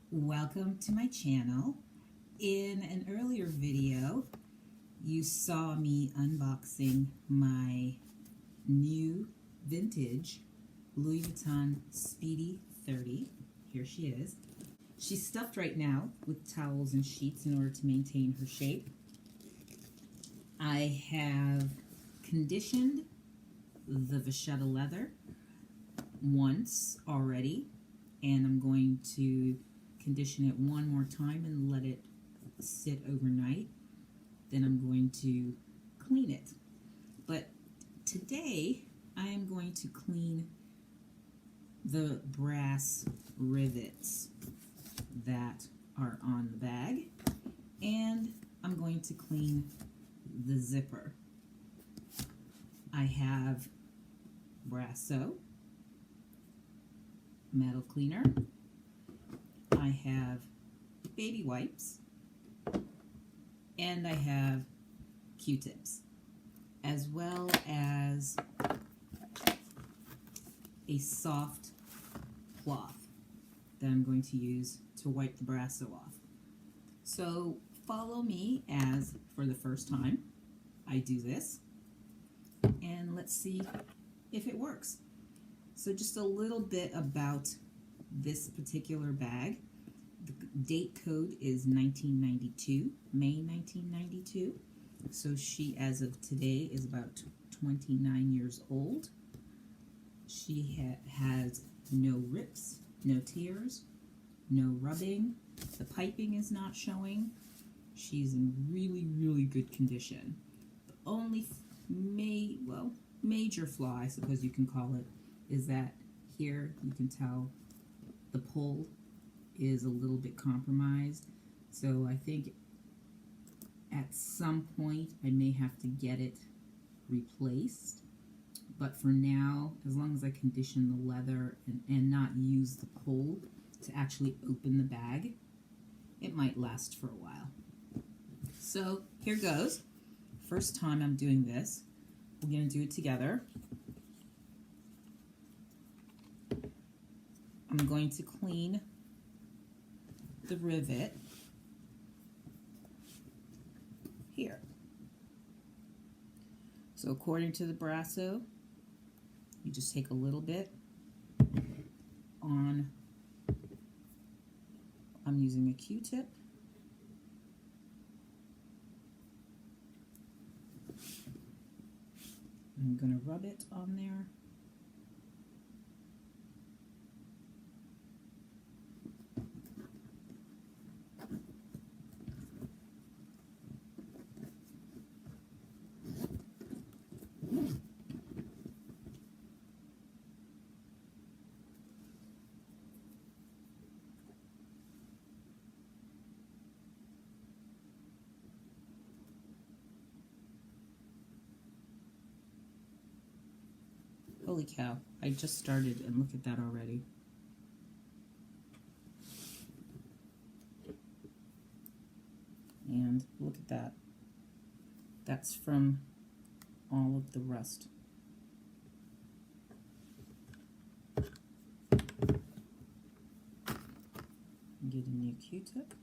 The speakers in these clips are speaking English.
Welcome to my channel. In an earlier video, you saw me unboxing my new vintage Louis Vuitton Speedy 30. Here she is. She's stuffed right now with towels and sheets in order to maintain her shape. I have conditioned the vachetta leather once already, and I'm going to condition it one more time and let it sit overnight. Then I'm going to clean it. But today I am going to clean the brass rivets that are on the bag, and I'm going to clean the zipper. I have Brasso metal cleaner. I have baby wipes, and I have Q-tips, as well as a soft cloth that I'm going to use to wipe the Brasso off. So follow me as, for the first time, I do this, and let's see if it works. So just a little bit about this particular bag. The date code is 1992, May 1992. So she, as of today, is about 29 years old. She has no rips, no tears, no rubbing. The piping is not showing. She's in really, really good condition. The only major flaw, I suppose you can call it, is that here you can tell the pull is a little bit compromised. So I think at some point I may have to get it replaced. But for now, as long as I condition the leather and not use the pull to actually open the bag, it might last for a while. So here goes. First time I'm doing this. We're going to do it together. I'm going to clean the rivet here. So according to the Brasso, you just take a little bit on, I'm using a Q-tip. I'm going to rub it on there. Holy cow, I just started and look at that already. And look at that. That's from all of the rust. Get a new Q-tip.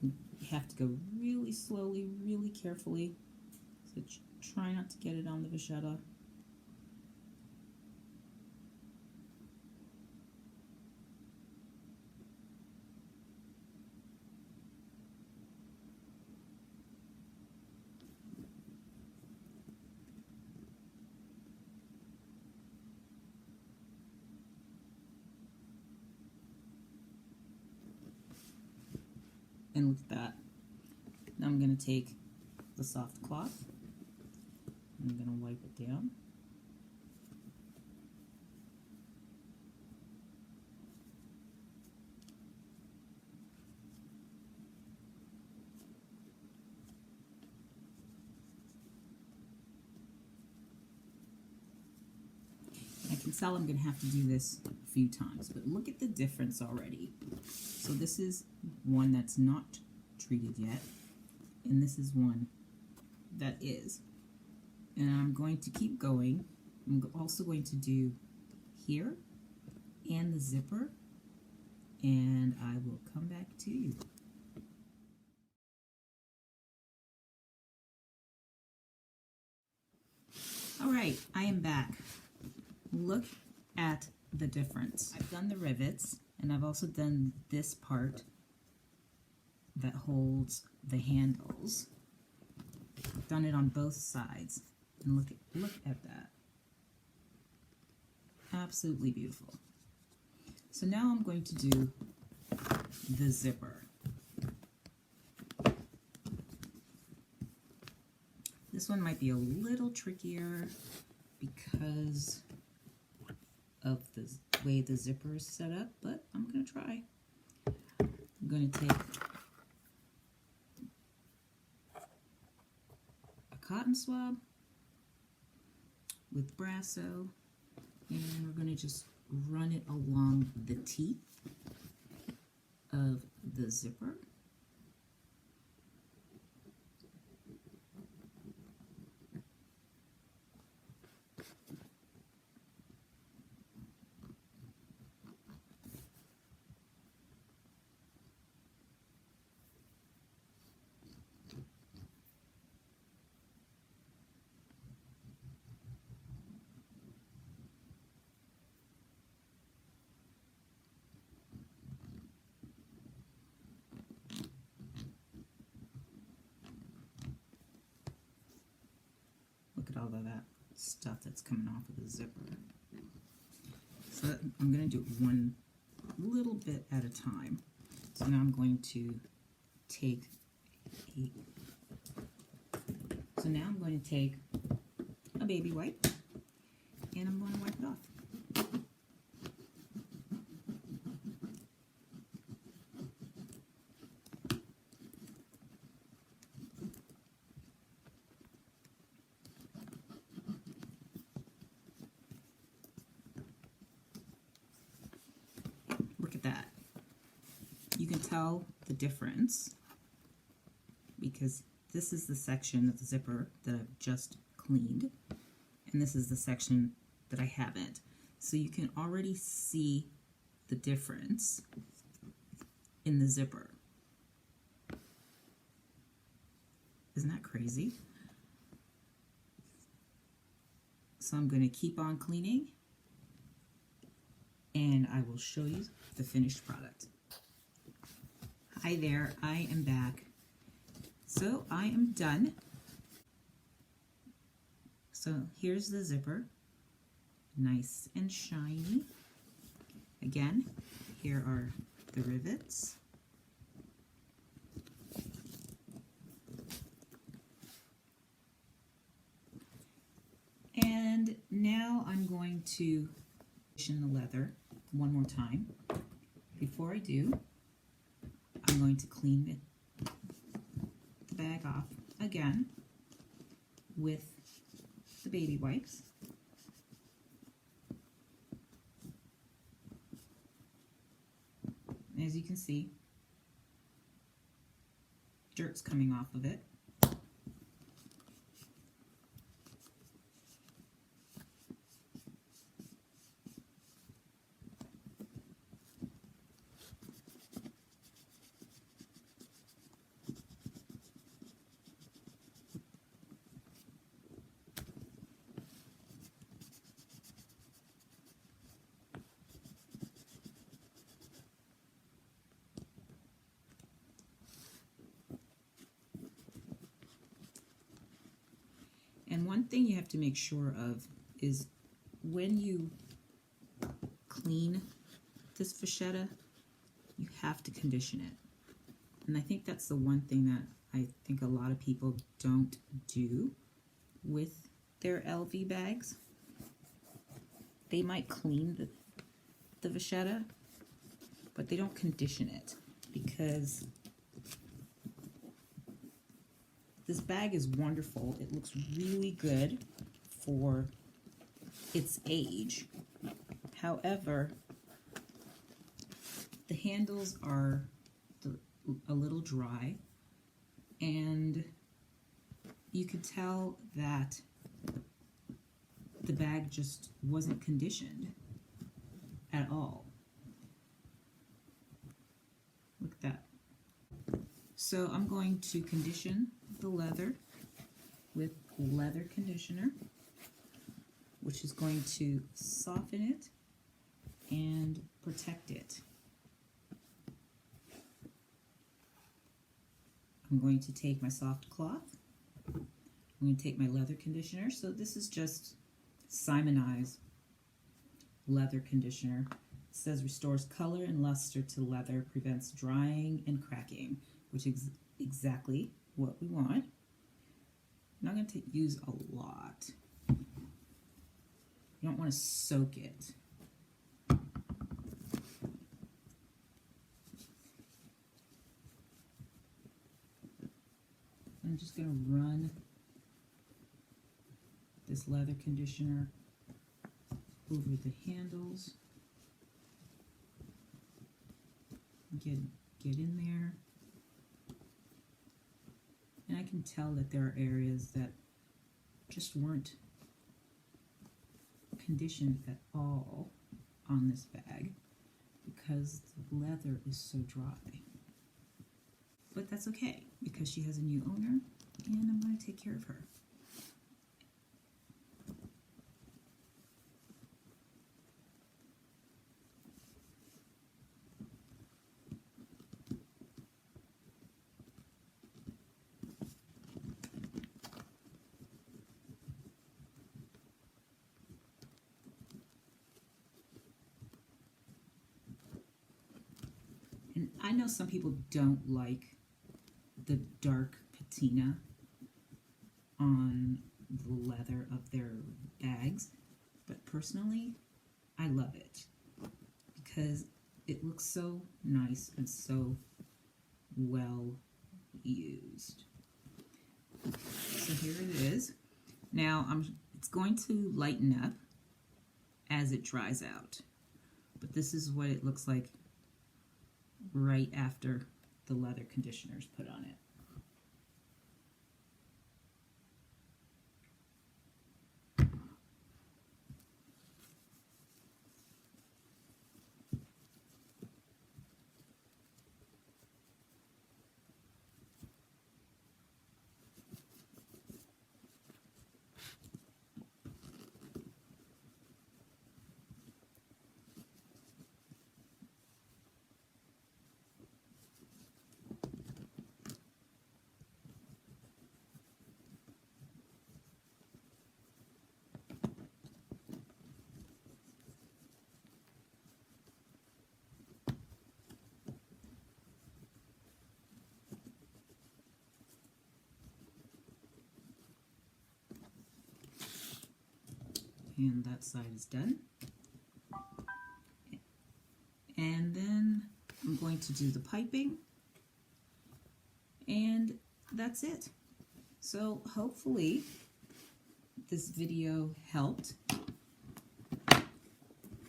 You have to go really slowly, really carefully. So try not to get it on the vachetta. And look at that. Now I'm going to take the soft cloth. I'm going to wipe it down. I can tell I'm going to have to do this a few times, but look at the difference already. So this is one that's not treated yet, and this is one that is. And I'm going to keep going. I'm also going to do here and the zipper and I will come back to you. All right, I am back. Look at the difference. I've done the rivets, and I've also done this part that holds the handles. I've done it on both sides, and look at that. Absolutely beautiful. So now I'm going to do the zipper. This one might be a little trickier because of the way the zipper is set up, but I'm going to try. I'm going to take a cotton swab with Brasso, and we're going to just run it along the teeth of the zipper. Look at all of that stuff that's coming off of the zipper. So I'm going to do it one little bit at a time. So now I'm going to take a baby wipe, and I'm going to wipe it off. Look at that. You can tell the difference because this is the section of the zipper that I've just cleaned, and this is the section that I haven't. So you can already see the difference in the zipper. Isn't that crazy? So I'm going to keep on cleaning, and I will show you the finished product. Hi there, I am back. So I am done. So here's the zipper, nice and shiny. Again, here are the rivets. And now I'm going to condition the leather one more time. Before I do, I'm going to clean the bag off again with the baby wipes. As you can see, dirt's coming off of it. And one thing you have to make sure of is when you clean this vachetta, you have to condition it. And I think that's the one thing that I think a lot of people don't do with their LV bags. They might clean the vachetta, but they don't condition it because this bag is wonderful. It looks really good for its age. However, the handles are a little dry, and you could tell that the bag just wasn't conditioned at all. So I'm going to condition the leather with leather conditioner, which is going to soften it and protect it. I'm going to take my soft cloth. I'm going to take my leather conditioner. So this is just Simoniz leather conditioner. It says restores color and luster to leather, prevents drying and cracking, which is exactly what we want. I'm not going to use a lot. You don't want to soak it. I'm just going to run this leather conditioner over the handles. Get in there. And I can tell that there are areas that just weren't conditioned at all on this bag because the leather is so dry. But that's okay because she has a new owner and I'm going to take care of her. And I know some people don't like the dark patina on the leather of their bags, but personally, I love it because it looks so nice and so well used. So here it is. Now it's going to lighten up as it dries out, but this is what it looks like right after the leather conditioner is put on it. And that side is done. And then I'm going to do the piping, and that's it. So hopefully this video helped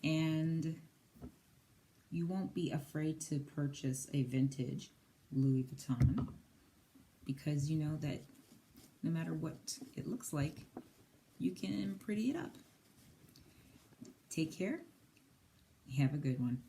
and you won't be afraid to purchase a vintage Louis Vuitton because you know that no matter what it looks like, you can pretty it up. Take care. Have a good one.